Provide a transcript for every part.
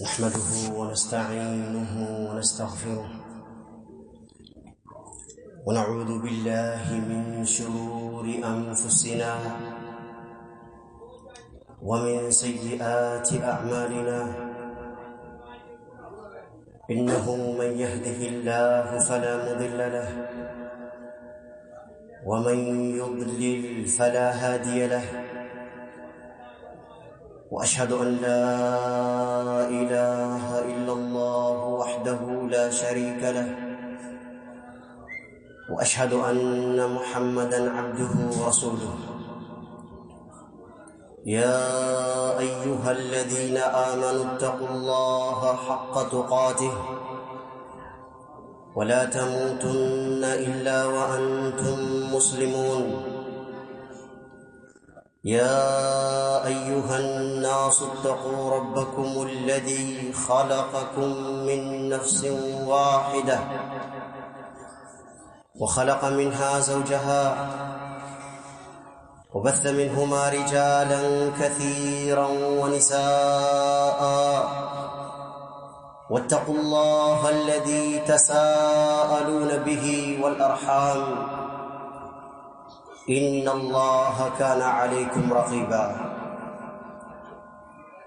نحمده ونستعينه ونستغفره ونعوذ بالله من شرور أنفسنا ومن سيئات أعمالنا إنه من يهده الله فلا مضل له ومن يضلل فلا هادي له وأشهد أن لا إله إلا الله وحده لا شريك له وأشهد أن محمدًا عبده ورسوله يا أيها الذين آمنوا اتقوا الله حق تقاته ولا تموتن إلا وأنتم مسلمون يا أيها الناس اتقوا ربكم الذي خلقكم من نفس واحدة وخلق منها زوجها وبث منهما رجالا كثيرا ونساء واتقوا الله الذي تساءلون به والأرحام إن الله كان عليكم رقيبا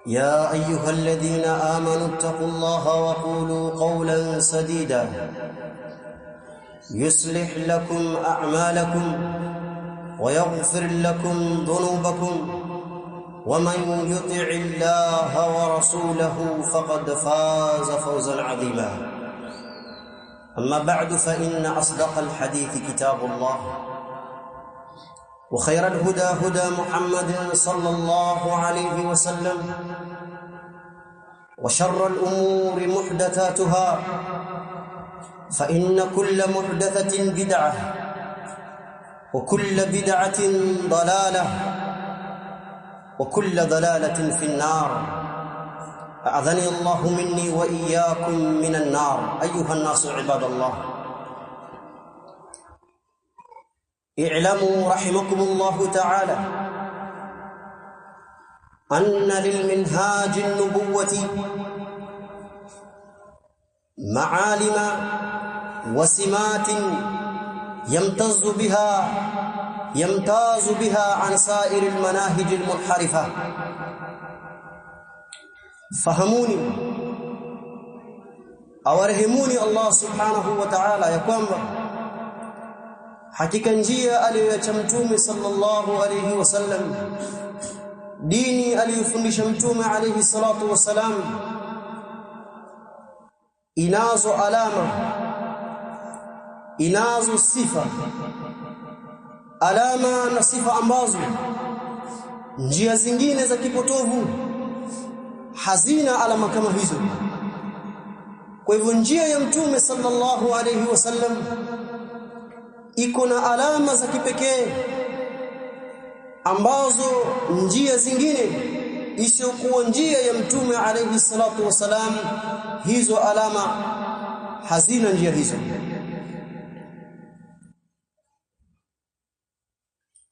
يا أيها الذين آمنوا اتقوا الله وقولوا قولا سديدا يصلح لكم أعمالكم ويغفر لكم ذنوبكم ومن يطع الله ورسوله فقد فاز فوزا عظيما أما بعد فإن أصدق الحديث كتاب الله وخير الهدى هدى محمد صلى الله عليه وسلم وشر الأمور محدثاتها فإن كل محدثة بدعة وكل بدعة ضلالة وكل ضلالة في النار أعاذني الله مني وإياكم من النار أيها الناس عباد الله اعلموا رحمكم الله تعالى أن للمنهاج النبوة معالم وسمات يمتاز بها عن سائر المناهج المنحرفة فهموني أورهموني الله سبحانه وتعالى يقوم hakika njia aliyoacha mtume sallallahu alayhi wasallam dini aliyofundisha mtume alayhi salatu wasalam inazo alama inazo sifa alama na sifa ambazo njia zingine za kipotovu hazina alama kama hizo. Kwa hivyo njia ya mtume sallallahu alayhi wasallam iko na alama za kipekee ambazo njia zingine isiyokuwa njia ya mtume alayhi salatu wasalam hizo alama hazina njia hizo.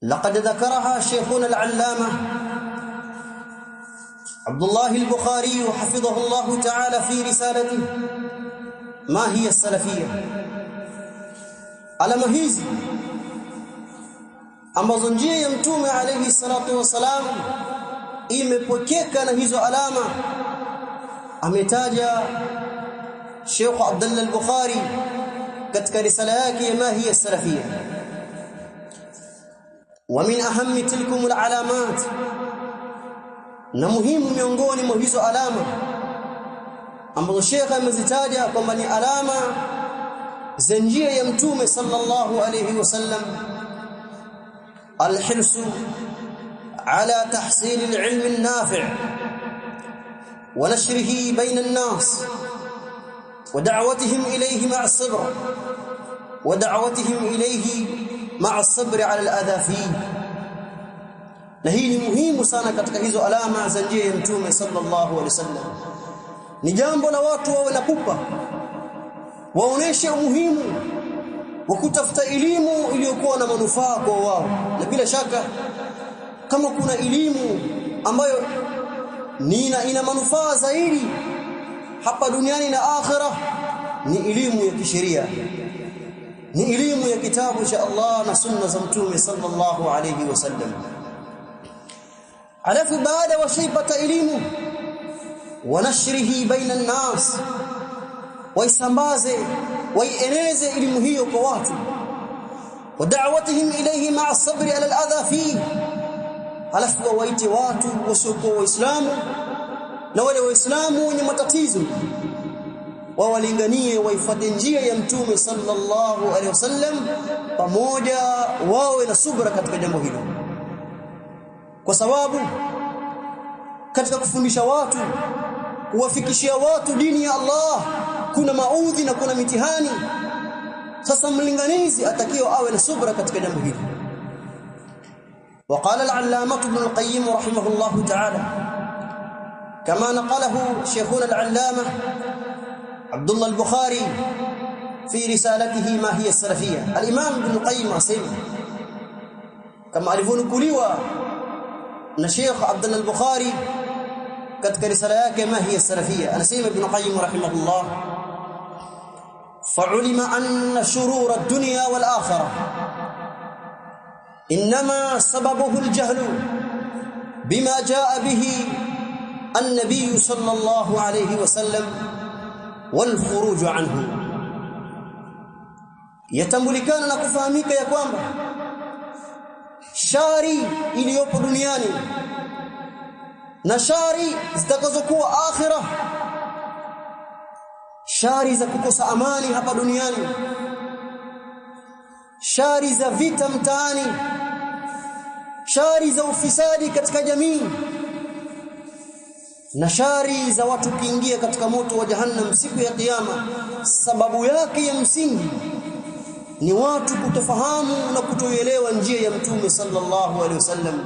لقد ذكرها شيخنا العلامة عبد الله البخاري حفظه الله تعالى في رسالته ما هي السلفية. alama hizi ambazo njia ya mtume alayhi salatu wasalam imepokeka na hizo alama ametaja Sheikh Abdullah al-Bukhari katika risala yake ma hiya salafiyya. Wa min ahammi tilkum al-alamat, na muhimu miongoni mwa hizo alama ambazo Sheikh amezitaja kwamba ni alama za njia ya mtume sallallahu alayhi wasallam alhirsu ala tahsil alilm an-nafi' wa nashrihi bayna an-nas wa da'watihim ilayhi ma'a as-sabr wa da'watihim ilayhi ma'a as-sabr ala al-adha fihi. Na hii ni muhimu sana katika hizo alama za njia ya mtume sallallahu alayhi wasallam. Ni jambo la watu wawe na pupa, waoneshe umuhimu wa kutafuta elimu iliyokuwa na manufaa kwa wao. Na bila shaka kama kuna elimu ambayo ina manufaa zaidi hapa duniani na akhirah ni elimu ya kisheria, ni elimu ya kitabu cha Allah na sunna za mtume sallallahu alayhi wasallam. alafu baada washaipata elimu wanashrihi baina an-nas, waisambaze waieneze elimu hiyo kwa watu, wa da'watihim ilayhi ma'a as-sabri 'ala al-adha fihi, alafu waite watu wasiokuwa waislamu na wale waislamu wenye matatizo wawalinganie waifuate njia ya mtume sallallahu alaihi wasallam, pamoja wawe na subra katika jambo hilo, kwa sababu katika kufundisha watu, kuwafikishia watu dini ya Allah kuna maudhi na kuna mitihani. Sasa mlinganizi atakiwa awe na subra katika jambo hilo. وقال العلامة ابن القيم رحمه الله تعالى كما نقله شيخنا العلامة عبد الله البخاري في رسالته ما هي السلفية. الإمام ابن القيم أسمى كما alivyonukuliwa na Sheikh Abdullah al-Bukhari katika risala yake ma hiya salafiyya, anasema Ibn Qayyim rahimahullah, fa'ulima anna shurur ad-dunya wal akhirah inma sababuhu al-jahl bima jaa bihi an-nabiy sallallahu alayhi wa sallam wal khuruj anhu. Yatambulikana na kufahamika ya kwamba shari iliyopo duniani na shari zitakazokuwa akhirah, shari za kukosa amani hapa duniani, shari za vita mtaani, shari za ufisadi katika jamii, na shari za watu kuingia katika moto wa jahannam siku ya kiyama, sababu yake ya msingi ni watu kutofahamu na kutoelewa njia ya mtume sallallahu alaihi wasallam,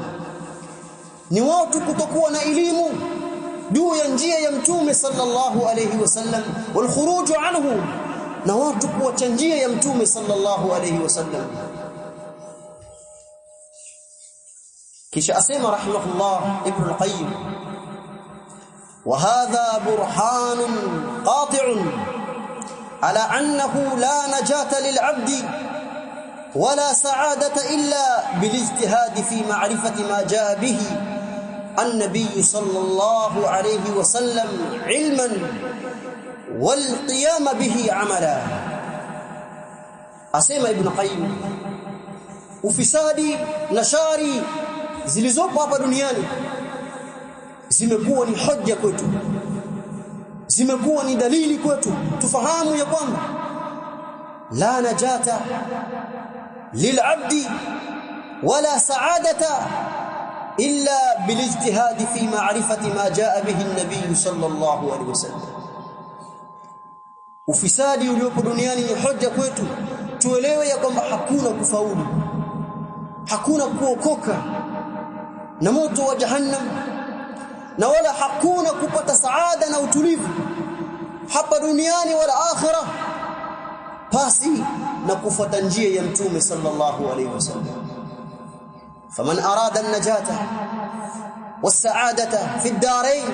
ni watu kutokuwa na elimu juu ya njia ya mtume sallallahu alaihi wasallam, wal khuruj anhu, na watu kuacha njia ya mtume sallallahu alaihi wasallam. kisha asema rahimahullah Ibn al-Qayyim, wa hadha burhanun qati'un ala annahu la najata lil'abdi wala sa'adata illa bilijtihad fi ma'rifati ma jaa bihi an-nabiy sallallahu alayhi wa sallam ilman wal qiyam bihi amala. Asema Ibn Qayyim, ufisadi na shari zilizopo hapa duniani zimekuwa ni hoja kwetu, zimekuwa ni dalili kwetu tufahamu ya kwamba la najata lil'abdi wala sa'adata illa bilijtihad fi ma'rifati ma jaa bihi an-nabiy sallallahu alayhi wasallam. Ufisadi uliopo duniani ni hoja kwetu tuelewe ya kwamba hakuna kufaulu, hakuna kuokoka na moto wa jahannam, na wala hakuna kupata saada na utulivu hapa duniani wala akhirah pasi na kufuata njia ya mtume sallallahu alayhi wasallam. faman arada an-najata was-sa'adata fi ad-darain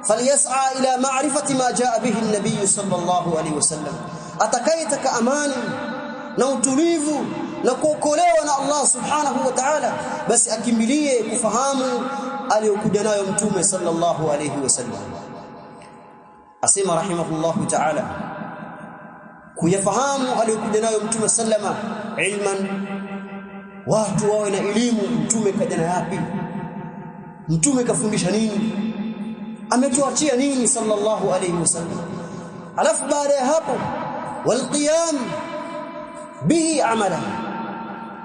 falyas'a ila ma'rifati ma jaa bihi an-nabiy sallallahu alayhi wasallam. Atakayetaka amani na utulivu na kuokolewa na Allah subhanahu wa ta'ala, basi akimbilie kufahamu aliyokuja nayo mtume sallallahu alayhi wasallam. Asema rahimahullahu ta'ala, kuyafahamu aliyokuja nayo mtume sallama ilman, watu wawe na elimu, mtume kaja na yapi, mtume kafundisha nini, ametuachia nini sallallahu alayhi wasallam. Alafu baada ya hapo walqiyam bihi amala,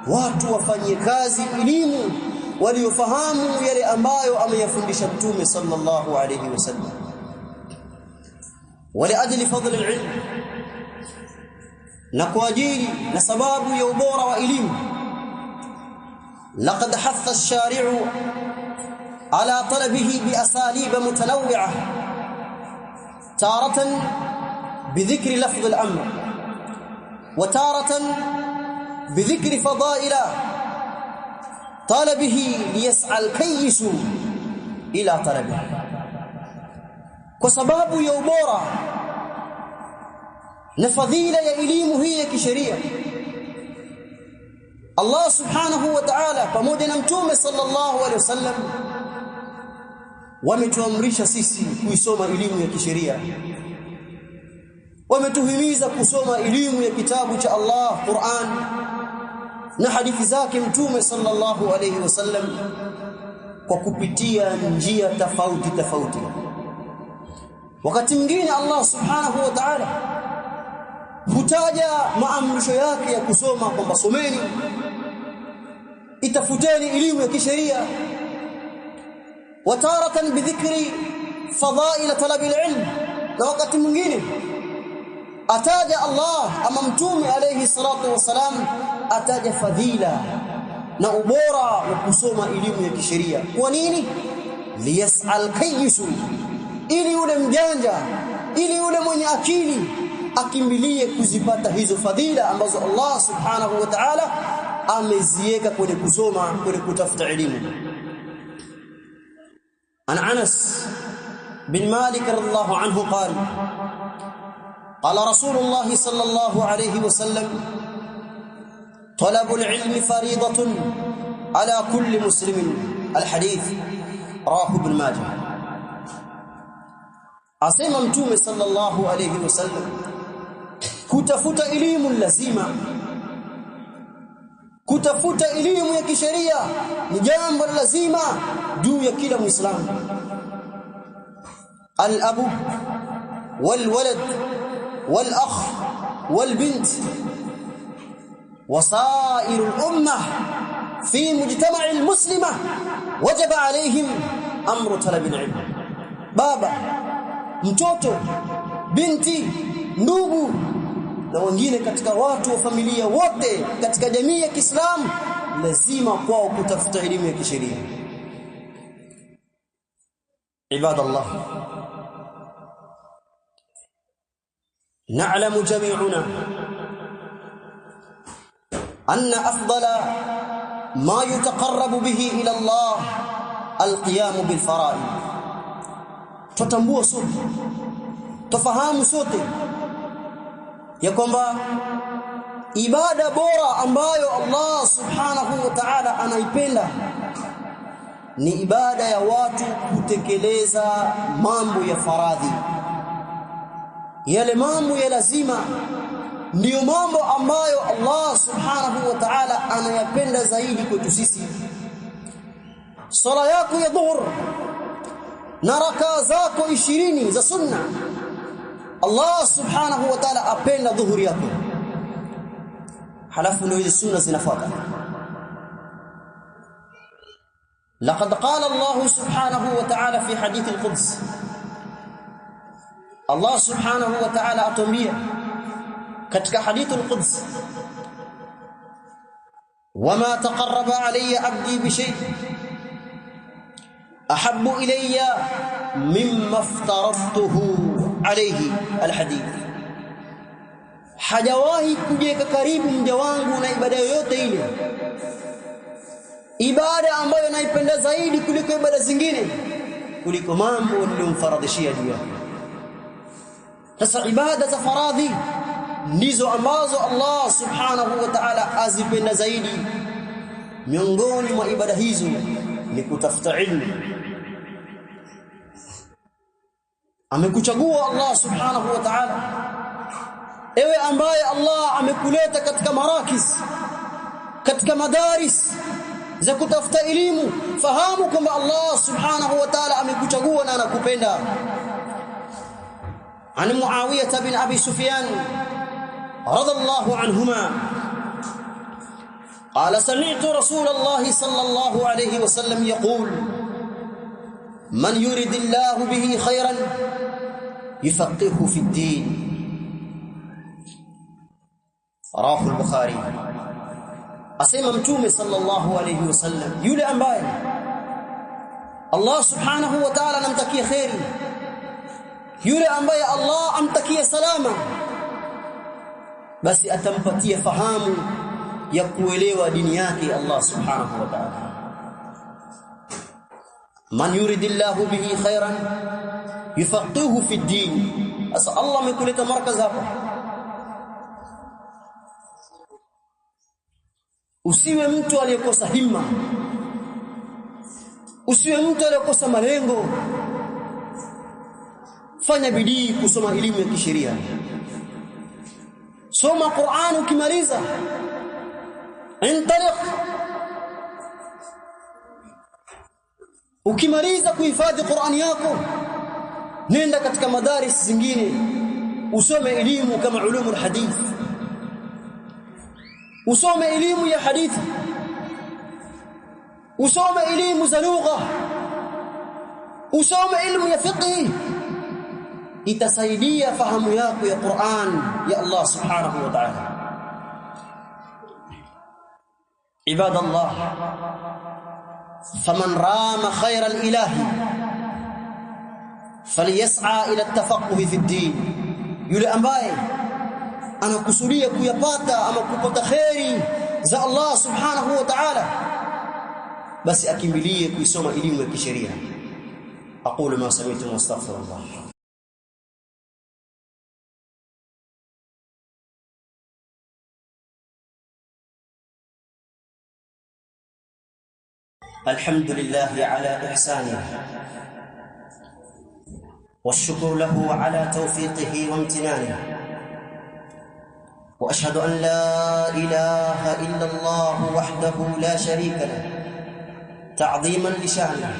watu wafanyie kazi elimu waliofahamu yale ambayo ameyafundisha mtume sallallahu alayhi wasallam. waliajli fadl alilm, na kwa ajili na sababu ya ubora wa elimu, laqad hatha ash-shari'u ala talabihi bi asalib mutanawwi'ah, taratan bidhikri lafdh al-amr wa taratan bidhikri fadaila talabihi liyas'a al-kayyisu ila talabihi. kwa sababu ya ubora na fadhila ya elimu hii ya kisheria. Allah subhanahu wa ta'ala pamoja na mtume sallallahu alaihi wasallam wametuamrisha sisi kuisoma elimu ya kisheria. Wametuhimiza kusoma elimu ya kitabu cha Allah, Qur'an, na hadithi zake mtume sallallahu alaihi wasallam kwa kupitia njia tofauti tofauti. Wakati mwingine Allah subhanahu wa ta'ala hutaja maamrisho yake ya kusoma kwamba someni, itafuteni elimu ya kisheria, wataratan bidhikri fadaila talab alilm. Na wakati mwingine ataja Allah ama mtume alayhi salatu wasalam ataja fadhila na ubora wa kusoma elimu ya kisheria. Kwa nini? Liyas'al kayyisu, ili yule mjanja, ili yule mwenye akili akimbilie kuzipata hizo fadhila ambazo Allah subhanahu wa ta'ala ameziweka kwenye kusoma, kwenye kutafuta elimu. An Anas bin Malik radhiyallahu anhu qala qala Rasulullah sallallahu alayhi wasallam طلب العلم فريضة على كل مسلم. الحديث رواه ابن ماجه. asema mtume sallallahu alayhi wasallam kutafuta elimu lazima. Kutafuta elimu ya kisheria ni jambo lazima juu ya kila Muislamu. Al-abu wal-walad wal-akh wal-bint وسائر الأمة في مجتمع المسلمة وجب عليهم أمر طلب العلم. baba, mtoto, binti, ndugu na wengine katika watu wa familia wote katika jamii ya Kiislamu lazima kwao kutafuta elimu ya kisheria. Ibadallah, na'lamu jami'una أن أفضل ما يتقرب به إلى الله القيام بالفرائض. tutambua sote, tufahamu sote ya kwamba ibada bora ambayo Allah subhanahu wa ta'ala anaipenda ni ibada ya watu kutekeleza mambo ya faradhi. Yale mambo ya lazima ndiyo mambo ambayo Allah subhanahu wa ta'ala anayapenda zaidi kwetu sisi. Sala yako ya dhuhur na rakaa zako 20 za sunna, Allah subhanahu wa ta'ala apenda dhuhuri yako, halafu ndio hizo sunna zinafuata. لقد قال الله سبحانه وتعالى في حديث القدس. الله سبحانه وتعالى atuambia katika hadith al-Quds, wama taqarraba alayya 'abdi bi shay ahabbu ilayya mimma aftaratuhu alayhi. Al-hadith, hajawahi kujeka karibu mja wangu na ibada yoyote ile, ibada ambayo naipenda zaidi kuliko ibada zingine, kuliko mambo niliyomfaradhishia juu yake. Sasa ibada za faradhi ndizo ambazo Allah subhanahu wa ta'ala azipenda zaidi. Miongoni mwa ibada hizo ni kutafuta ilmu. Amekuchagua Allah subhanahu wa ta'ala, ewe ambaye Allah amekuleta katika marakis, katika madaris za kutafuta elimu, fahamu kwamba Allah subhanahu wa ta'ala amekuchagua na anakupenda. An Muawiyah bin Abi Sufyan رضي الله عنهما قال سمعت رسول الله صلى الله عليه وسلم يقول من يريد الله به خيرا يفقهه في الدين. رواه البخاري. asema mtume sallallahu alayhi wasallam, yule ambaye Allah subhanahu wa ta'ala anamtakia khairi, yule ambaye Allah amtakia salama, basi atampatia fahamu ya kuelewa dini yake Allah subhanahu wa ta'ala. Man yuridillahu bihi khairan yufaqihu fi din. Asa Allah amekuleta markaz hapa, usiwe mtu aliyekosa himma, usiwe mtu aliyekosa malengo. Fanya bidii kusoma elimu ya kisheria. Soma Qur'an, ukimaliza intaliq. Ukimaliza kuhifadhi Qur'an yako, nenda katika madaris zingine usome elimu kama ulumul hadith, usome elimu ya hadithi, usome elimu za lugha, usome elimu ya fiqh. Itasaidia fahamu yako ya Qur'an ya Allah subhanahu wa ta'ala. Ibadallah, faman rama khayra al-ilahi falyas'a ila at-tafaqquh fi ad-din. Yule ambaye anakusudia kuyapata ama kupata khairi za Allah subhanahu wa ta'ala, basi akimbilie kuisoma elimu ya kisheria. Aqulu ma sami'tum wastaghfirullah. الحمد لله على إحسانه والشكر له على توفيقه وامتنانه، وأشهد أن لا إله إلا الله وحده لا شريك له تعظيما لشانه،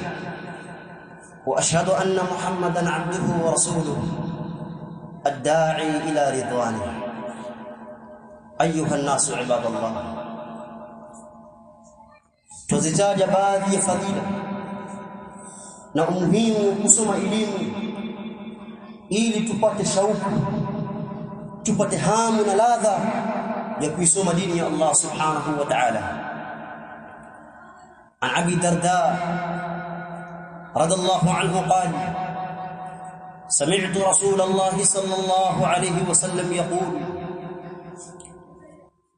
وأشهد أن محمدا عبده ورسوله الداعي إلى رضوانه. أيها الناس عباد الله، tuzitaja baadhi ya fadhila na umuhimu wa kusoma elimu ili tupate shauku, tupate hamu na ladha ya kuisoma dini ya Allah subhanahu wa ta'ala. An Abi Darda radhiallahu anhu qala sami'tu Rasulullah sallallahu alayhi wa sallam yaqul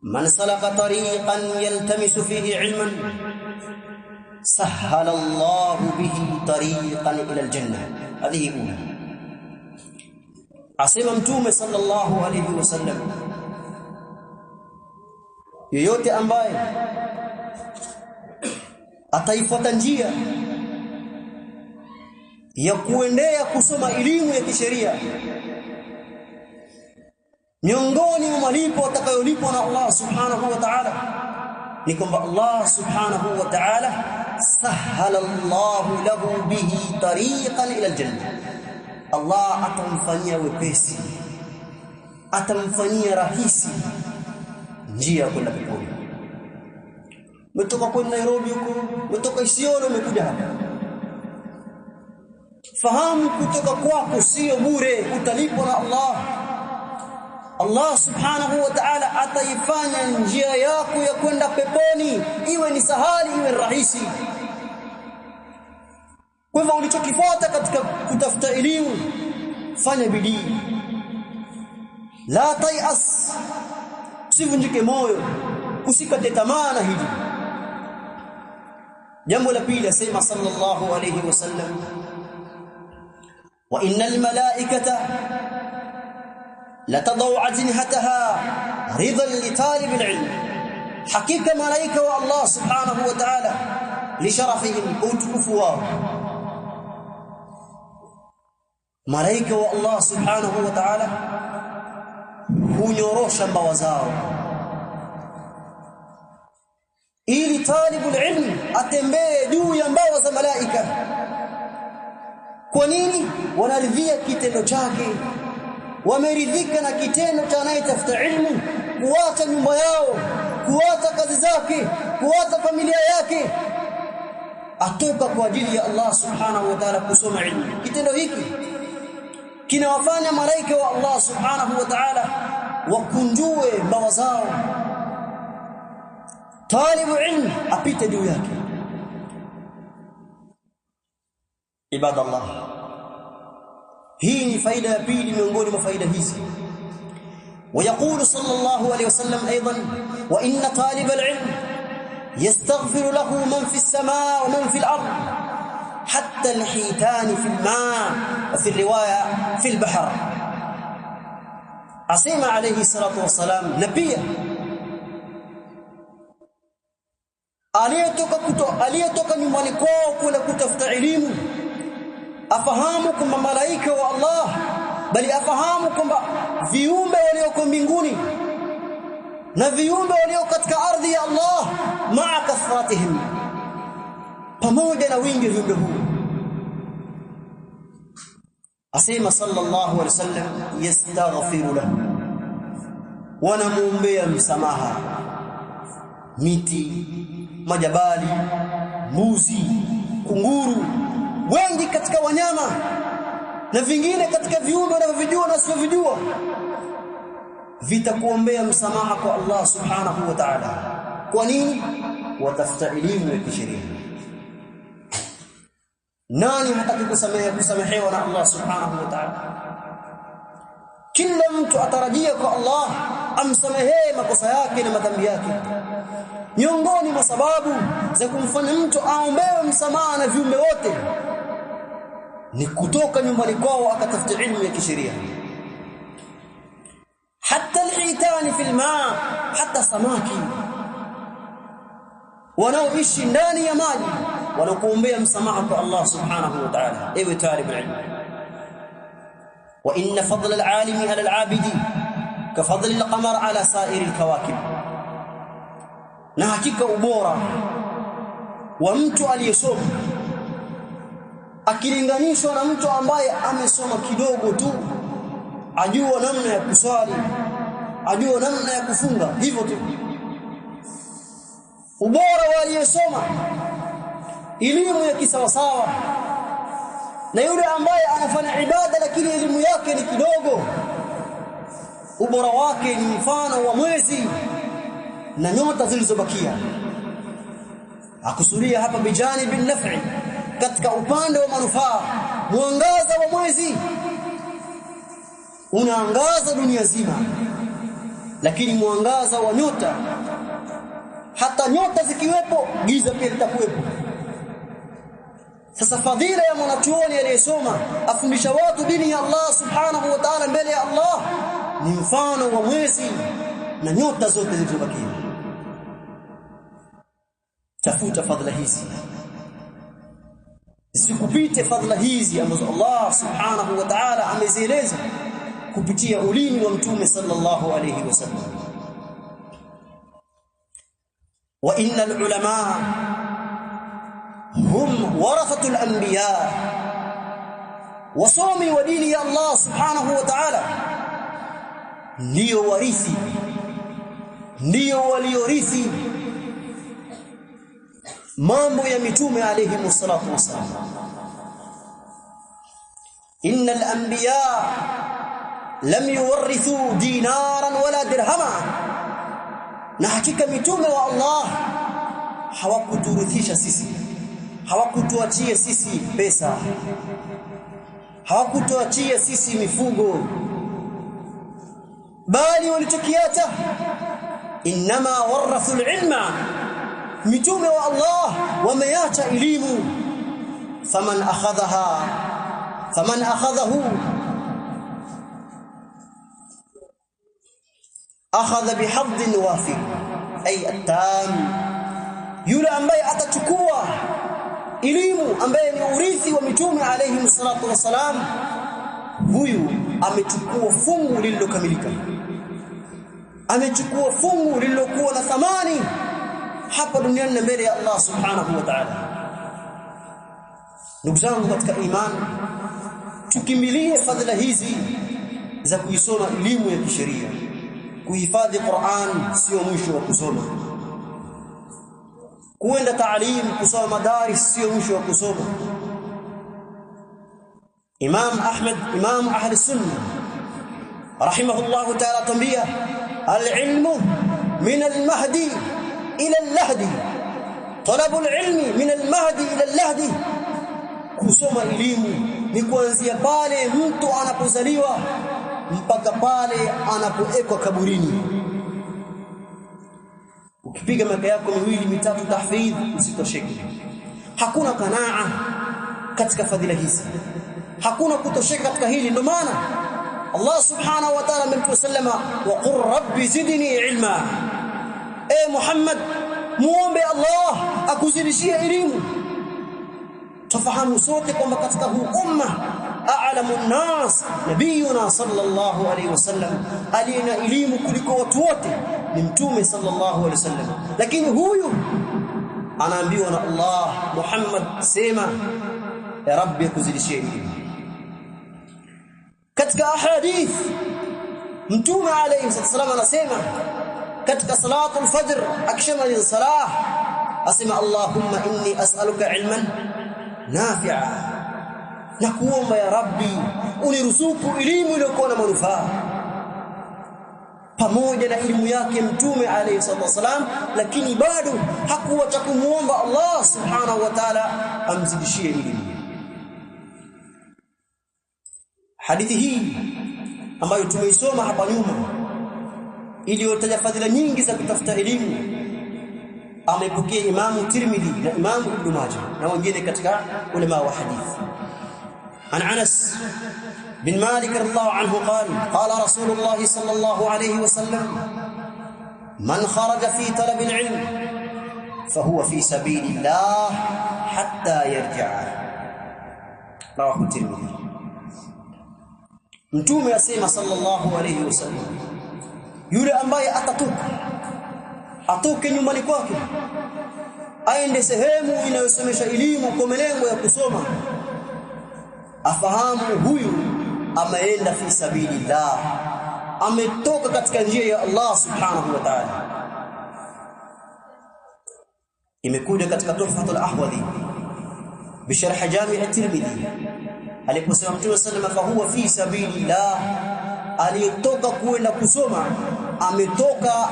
man salaka tariqan yaltamisu fihi 'ilman سهل الله به طريقا الى الجنه. هذه اولى. Asema Mtume sallallahu alayhi wasallam, yeyote ambaye ataifuata njia ya kuendea kusoma elimu ya kisheria, miongoni mwa malipo atakayolipwa na Allah subhanahu wa ta'ala ni kwamba Allah subhanahu wa ta'ala sahala Allah lahu bihi tariqan ila aljanna. Allah atamfanyia wepesi, atamfanyia rahisi njia kwenda peponi. Umetoka kwenda Nairobi huko, umetoka Isiolo, umekuja hapa, fahamu kutoka kwako sio bure, utalipwa na Allah. Allah subhanahu wa ta'ala ataifanya njia yako ya kwenda peponi iwe ni sahali, iwe rahisi. Kwa hivyo ulichokifuata katika kutafuta elimu, fanya bidii, la tayas, usivunjike moyo, usikate tamaa na hili. Jambo la pili, asema sallallahu alayhi wasallam, wa innal malaikata la tadau ajnihataha ridan li talib alilm. Hakika malaika wa Allah subhanahu wa ta'ala li sharafihim, utukufu wao, malaika wa Allah subhanahu wa ta'ala hunyorosha mbawa zao ili talibul ilm atembee juu ya mbawa za malaika. Kwa nini? Wanaridhia kitendo chake, wameridhika na kitendo cha anayetafuta ilmu, kuacha nyumba yao, kuacha kazi zake, kuacha familia yake, atoka kwa ajili ya Allah subhanahu wa ta'ala kusoma ilmu. Kitendo hiki kinawafanya malaika wa Allah subhanahu wa ta'ala wakunjue mbawa zao, talibu ilm apite juu yake. Ibadallah, hii ni faida ya pili miongoni mwa faida hizi. ويقول صلى الله عليه وسلم ايضا وان طالب العلم يستغفر له من في السماء ومن في الارض حتى الحيتان في الماء وفي الرواية في البحر. أسمع عليه الصلاة والسلام نبيه aliyetoka nyumbani kwao kule kutafuta elimu, afahamu kwamba malaika wa Allah, bali afahamu kwamba viumbe walioko mbinguni na viumbe walioko katika ardhi ya Allah maa kathratihim, pamoja na wingi wa viumbe huu. Asema sallallahu alaihi wasallam, yastaghfiru lahu, wanamuombea msamaha miti, majabali, mbuzi, kunguru, wengi katika wanyama na vingine katika viumbe wanavyojua na wasivyojua, vitakuombea msamaha kwa Allah subhanahu wa ta'ala. Kwa nini? Watafuta elimu ya kisheria. Nani hataki kusamehewa na Allah subhanahu wa ta'ala? Kila mtu atarajia kwa Allah amsamehee makosa yake na madhambi yake. Miongoni mwa sababu za kumfanya mtu aombewe msamaha na viumbe wote ni kutoka nyumbani kwao akatafuta ilmu ya kisheria. Hata al-hitani fil maa, hata samaki wanaoishi ndani ya maji wanakuombea msamaha kwa Allah subhanahu wa ta'ala. Ewe talib ilmu, wa inna fadla al-alimi ala al-abidi ka fadli al-qamar ala sa'iri al-kawakib, na hakika ubora wa mtu aliyesoma akilinganishwa na mtu ambaye amesoma kidogo tu, ajua namna ya kuswali, ajua namna ya kufunga, hivyo tu. Ubora wa aliyesoma elimu ya kisawasawa na yule ambaye anafanya ibada lakini elimu yake ni kidogo, ubora wake ni mfano wa mwezi na nyota zilizobakia. Akusudia hapa bijani bin naf'i, katika upande wa manufaa. Mwangaza wa mwezi unaangaza dunia nzima, lakini mwangaza wa nyota, hata nyota zikiwepo giza pia litakuwepo. Sasa fadhila ya mwanachuoni aliyesoma afundisha watu dini ya Allah subhanahu wa ta'ala mbele ya Allah ni mfano wa mwezi na nyota zote zilizobakia. Tafuta fadhila hizi, zisikupite fadhila hizi ambazo Allah subhanahu wa ta'ala amezieleza kupitia ulimi wa mtume sallallahu alayhi wasallam. Wa innal ulama hum warathatul anbiya, wasomi wa dini ya Allah subhanahu wa ta'ala ndio warithi, ndio waliorithi mambo ya mitume alayhi wassalatu wassalam. Innal anbiya lam yuwarithu dinaran wala dirhama, na hakika mitume wa Allah hawakuturithisha sisi, hawakutuachia sisi pesa, hawakutuachia sisi mifugo, bali walichokiacha inma warathu alilma, mitume wa Allah wameacha elimu. faman akhadhahu akhadha bihadhin wafir, ay at-tam, yule ambaye atachukua elimu ambaye ni urithi wa mitume alayhi msalatu wasalam, huyu amechukua fungu lililokamilika, amechukua fungu lililokuwa na thamani hapa duniani na mbele ya Allah subhanahu wa ta'ala. Ndugu zangu katika imani, tukimbilie fadhila hizi za kuisoma elimu ya kisheria. Kuhifadhi Qur'an sio mwisho wa kusoma, kuenda taalim kusoma madaris sio mwisho wa kusoma. Imam Ahmad, imam ahli sunna rahimahullah ta'ala tambia, al-ilmu min al-mahdi ila al-lahdi, talabu al-ilmi min al-mahdi ila al-lahdi. Kusoma elimu ni kuanzia pale mtu anapozaliwa mpaka pale anapowekwa kaburini. Ukipiga miaka yako 2 3 tahfidh usitosheke. Hakuna qanaa katika fadhila hizi, hakuna kutosheka katika hili. Ndio maana Allah subhanahu wa ta'ala amemsema wa qur rabbi zidni ilma, Muhammad muombe Allah akuzidishie elimu. Tufahamu sote kwamba katika huu umma a'lamu an-nas nabiyuna sallallahu alayhi wasallam, aliyena elimu kuliko watu wote ni mtume sallallahu alayhi wasallam, lakini huyu anaambiwa na Allah, Muhammad sema ya rabbi akuzidishie elimu. Katika ahadith mtume alayhi wasallam anasema katika salatu al-fajr akishamaliza salah asema Allahumma inni as'aluka ilman nafi'a, na kuomba ya rabbi uniruzuku elimu iliyokuwa na manufaa. Pamoja na elimu yake mtume alayhi wasallam, lakini bado hakuacha kumuomba Allah subhanahu wa ta'ala amzidishie elimu. Hadithi hii ambayo tumeisoma hapa nyuma iliyotaja fadhila nyingi za kutafuta elimu amepokea Imam Tirmidhi na Imam Ibn Majah na wengine katika ulama wa hadithi. An Anas bin Malik radhiyallahu anhu qala Rasulullah sallallahu alayhi wasallam man kharaja fi talab al-ilm fahuwa fi sabilillah hatta yarji'a. Rawahu Tirmidhi. Mtume asema sallallahu alayhi wasallam, yule ambaye atoke nyumbani kwake aende sehemu inayosomesha elimu kwa malengo ya kusoma, afahamu huyu ameenda fi sabilillah, ametoka katika njia ya Allah subhanahu wa ta'ala. Imekuja katika Tuhfatul Ahwadhi bi sharh Jami' at-Tirmidhi aliposema Mtume sallallahu alayhi wasallam fa huwa fi sabilillah, aliyetoka kuenda kusoma ametoka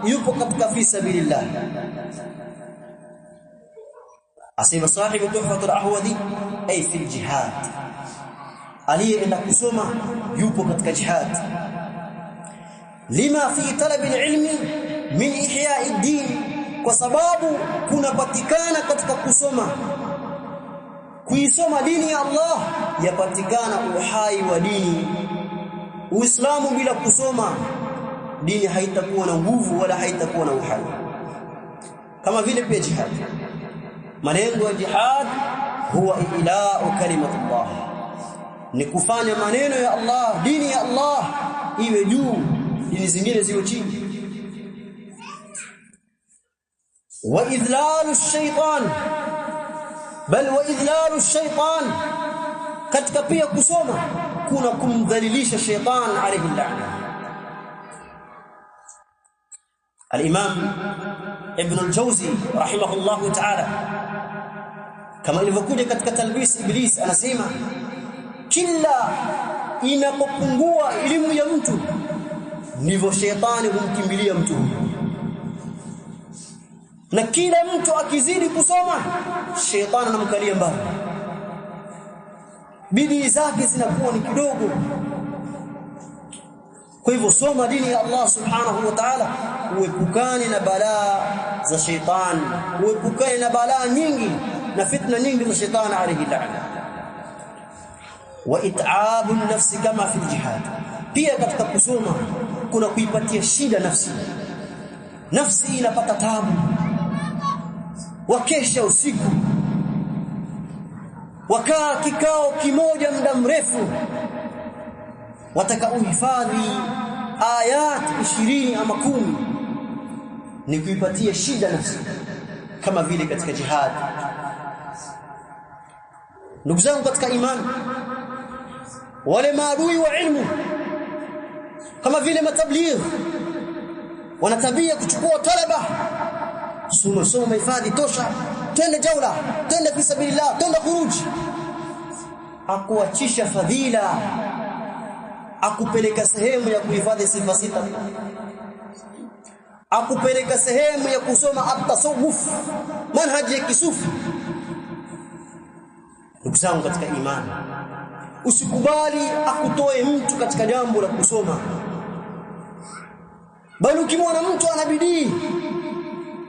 yupo katika fi sabilillah. Asema sahibu Tuhfatul Ahwadhi ay fi jihad, aliyeenda kusoma yupo katika jihad. Lima fi talab al-ilmi min ihya'i ad-din, kwa sababu kunapatikana katika kusoma, kuisoma dini ya Allah yapatikana uhai wa dini. Uislamu bila kusoma dini haitakuwa na nguvu wala haitakuwa na uhai. Kama vile pia jihad, malengo ya jihad huwa ila'u kalimatullah, ni kufanya maneno ya Allah, dini ya Allah iwe juu, dini zingine ziwe chini. Wa idlalu ash-shaytan, bal wa idlalu ash-shaytan, katika pia kusoma kuna kumdhalilisha shaytan alayhi la'na. Al-Imam Ibn al-Jawzi rahimahullahu ta'ala kama ilivyokuja katika Talbis Iblis anasema kila inapopungua elimu ya mtu ndivyo shetani humkimbilia mtu huyo, na kila mtu akizidi kusoma shetani anamkalia mbali, bidii zake zinakuwa ni kidogo. Kwa hivyo soma dini ya Allah subhanahu wa ta'ala, uepukane na balaa za shetani, uepukane na balaa nyingi na fitna nyingi za shetani alayhi la'na. Wa it'abu an-nafsi kama fi al-jihad, pia katika kusoma kuna kuipatia shida nafsi. Nafsi inapata taabu, wakesha usiku, wakaa kikao kimoja muda mrefu, wataka uhifadhi ayat 20 ama 10, ni kuipatia shida nafsi, kama vile katika jihad. Ndugu zangu katika imani, wale maadui wa ilmu kama vile matabligh wana tabia kuchukua talaba, soma hifadhi tosha, twende jaula, twende fi sabilillah, twende khuruji, akuachisha fadhila, akupeleka sehemu ya kuhifadhi sifa sita, akupeleka sehemu ya kusoma at-tasawuf, manhaji ya kisufi. Ndugu zangu katika imani, usikubali akutoe mtu katika jambo la kusoma, bali ukimwona mtu ana bidii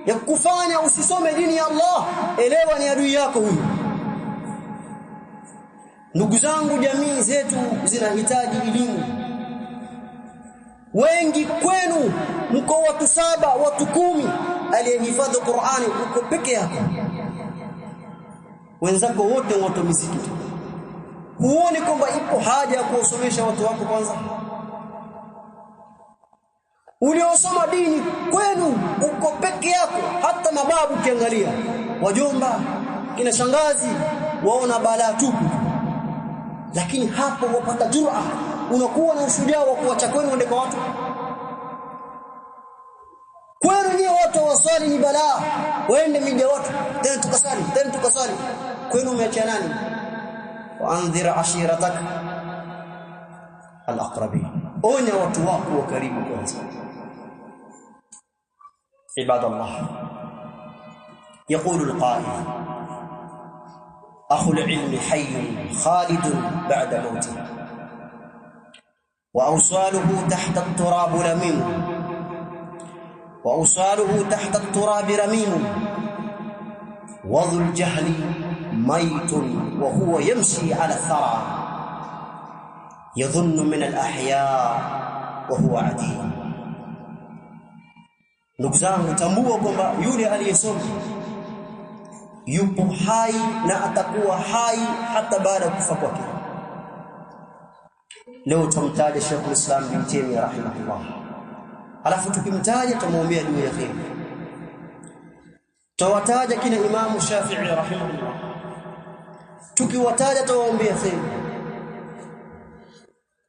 ya kufanya usisome dini ya Allah, elewa ni adui yako huyu. Ndugu zangu, jamii zetu zinahitaji elimu. Wengi kwenu mko watu 7, watu 10 aliyehifadhi Qur'ani uko peke yako. Wenzako wote watu muziki. Huoni kwamba ipo haja ya kusomesha watu wako kwanza? Uliosoma dini kwenu uko peke yako, hata mababu kiangalia, wajomba, kina shangazi waona balaa tupu. Lakini hapo wapata jur'a, unakuwa na ushujaa wa kuacha kwenu uende kwa watu. Kwenu ni watu waswali ni balaa, waende mija watu, tena tukasali. Kwenu umeacha nani? Waandhir ashiratak al-aqrabin. Onya watu wako wa karibu kwanza. Ibadallah, يقول القائل: أخو العلم حي خالد بعد موته، وأوصاله تحت التراب رميم، وذو الجهل ميت وهو يمشي على الثرى، يظن من الأحياء وهو عديم. Ndugu zangu, tambua kwamba yule aliyesoma yupo hai na atakuwa hai hata baada ya kufa kwake. Leo tumtaja Sheikh al-Islam Ibn Taymiyyah rahimahullah, alafu tukimtaja tumuombea dua ya khair. Tawataja kina Imam Shafi'i rahimahullah, tukiwataja tuwaombea khair.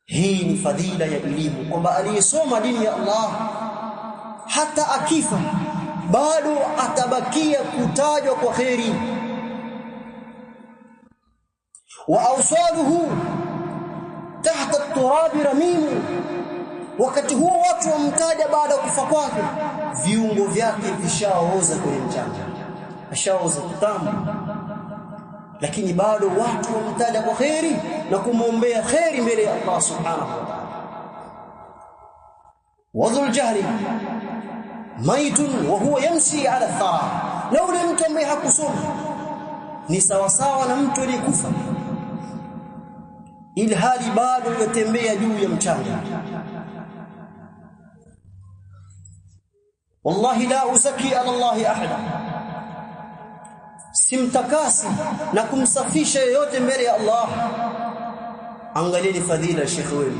Hii ni fadhila ya elimu, kwamba aliyesoma dini ya Allah hata akifa bado atabakia kutajwa kwa khairi. Wa awsaluhu tahta at-turab ramim, wakati huo watu wamtaja baada ya kufa kwake, viungo vyake vishaoza kwenye mchanga, ashaoza kitambo, lakini bado watu wamtaja kwa khairi na kumwombea khairi mbele ya Allah subhanahu wa ta'ala. Wadhul jahli maitun wa huwa yamshi ala thara, na ule mtu ambaye hakusoma ni sawasawa na mtu aliyekufa ili hali bado yatembea juu ya mchanga. Wallahi la uzaki ala Allah ahada, simtakasi na kumsafisha yoyote mbele ya Allah. Angalieni fadhila ya Sheikh wetu.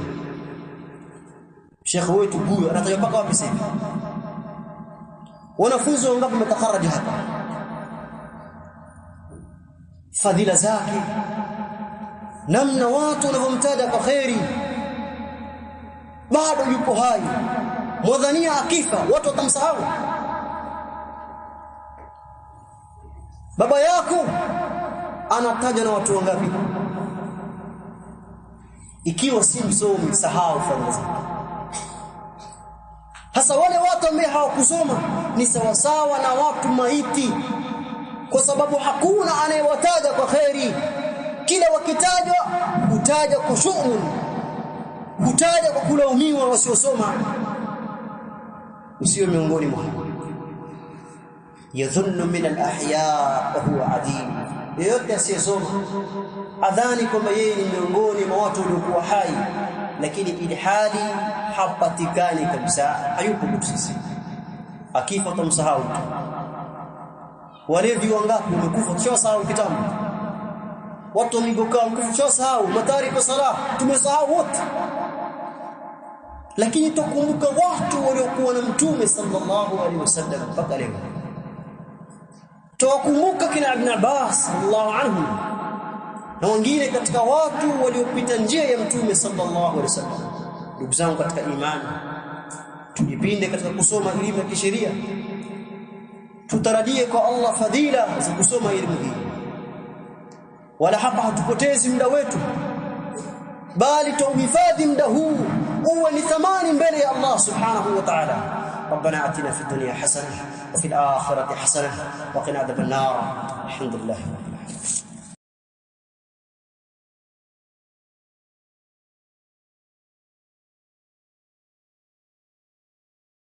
Sheikh wetu huyu anataja paka wapi sasa? Wanafunzi wangapi wametakaraji hapa? Fadhila zake, namna watu wanavyomtaja kwa khairi, bado yupo hai. Mwadhania akifa watu watamsahau. Baba yako anataja na watu wangapi? Ikiwa si msomi, sahau fadhila zake. Hasa wale watu ambao hawakusoma ni sawasawa na watu maiti, kwa sababu hakuna anayewataja kwa khairi. Kila wakitajwa hutaja kwa shughuli, hutaja kwa kulaumiwa wasiosoma. Usiwe miongoni mwao. Yadhunnu min al-ahya wa huwa adim, yeyote asiyesoma adhani kwamba yeye ni miongoni mwa watu waliokuwa hai, lakini ilhali hapatikani kabisa, hayupo kwetu sisi. Akifa tumsahau. Walevi wangapi wamekufa tushasahau kitambo. Watu wameboka tushasahau, matariko sala tumesahau wote. Lakini tukumbuka watu waliokuwa na Mtume sallallahu alaihi wasallam mpaka leo. Tukumbuka kina Ibn Abbas radhiallahu anhu na wengine katika watu waliopita njia ya Mtume sallallahu alaihi wasallam. Ndugu zangu katika imani, tujipinde katika kusoma elimu ya kisheria. Tutarajie kwa Allah fadhila za kusoma elimu hii. Wala hapa hatupotezi muda wetu, bali tuhifadhi muda huu uwe ni thamani mbele ya Allah subhanahu wa ta'ala. ربنا آتنا في الدنيا حسنة وفي الآخرة حسنة وقنا عذاب النار. الحمد لله رب العالمين.